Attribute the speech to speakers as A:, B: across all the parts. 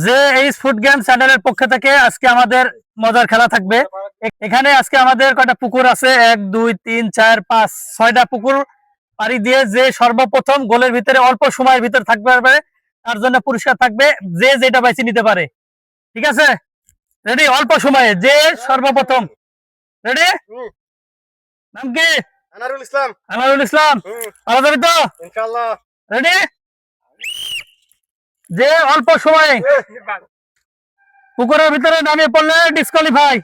A: যে এই food game চ্যানেলের পক্ষ থেকে আজকে আমাদের মজার খেলা থাকবে। এখানে আজকে আমাদের কয়টা পুকুর আছে, 1 2 3 4 5 6টা পুকুর পাড়ি দিয়ে যে সর্বপ্রথম গোলের ভিতরে অল্প সময়ের ভিতর থাকতে পারবে তার জন্য পুরস্কার থাকবে, যে যেটা বেছে নিতে পারে। ঠিক আছে, রেডি? অল্প সময়ে যে সর্বপ্রথম। রেডি? নাম কি?
B: আনারুল ইসলাম।
A: আনারুল ইসলাম, পারা যাবে তো
B: ইনশাআল্লাহ।
A: রেডি? যে অল্প সময়ে পুকুরের ভিতরে নামিয়ে পড়লে ডিসকোয়ালিফাই,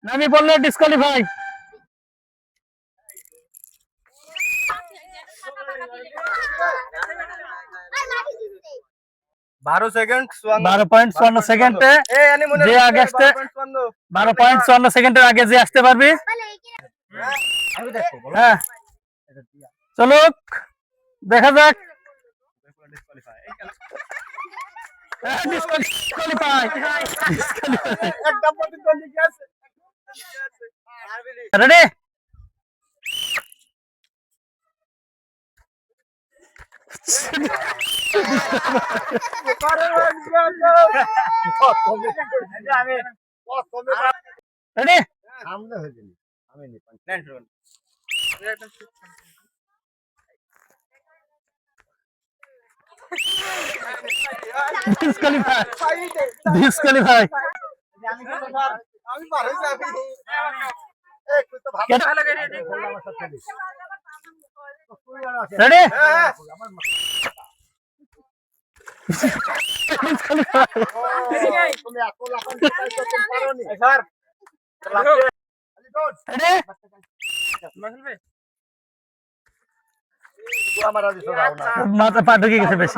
A: নামিয়ে পড়লে ডিসকোয়ালিফাই।
B: 12 সেকেন্ড
A: 12.54 সেকেন্ডে যে আগে আসতে 12.54 সেকেন্ডের আগে যে আসতে পারবি। হ্যাঁ, চলুক দেখা যাক। Ready? Ready? Disqualify, disqualify. Ready? মাথা পা ঢুকে গেছে বেশি।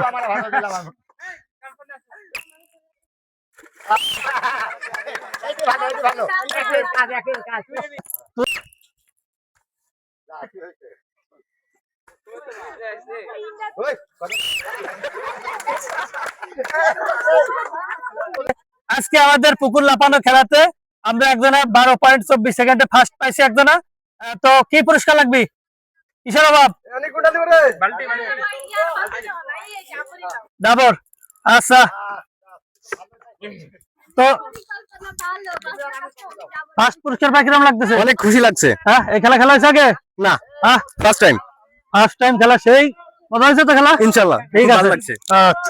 A: আজকে আমাদের পুকুর লাপানো খেলাতে আমরা একজনা 12.24 সেকেন্ডে ফার্স্ট পাইছি একজনা। তো কি পুরস্কার লাগবে? কিসের অভাব? ডাবর। আচ্ছা, তো ফার্স্ট পুরস্কার পাই কিরকম লাগতেছে?
B: অনেক খুশি লাগছে।
A: হ্যাঁ, এই খেলা খেলা হয়েছে আগে?
B: না,
A: হ্যাঁ,
B: ফার্স্ট টাইম।
A: ফার্স্ট টাইম খেলা। সেই মজা হয়েছে তো খেলা?
B: ইনশাআল্লাহ,
A: ঠিক
B: খুব
A: আছে,
B: ভালো লাগছে।
A: আচ্ছা।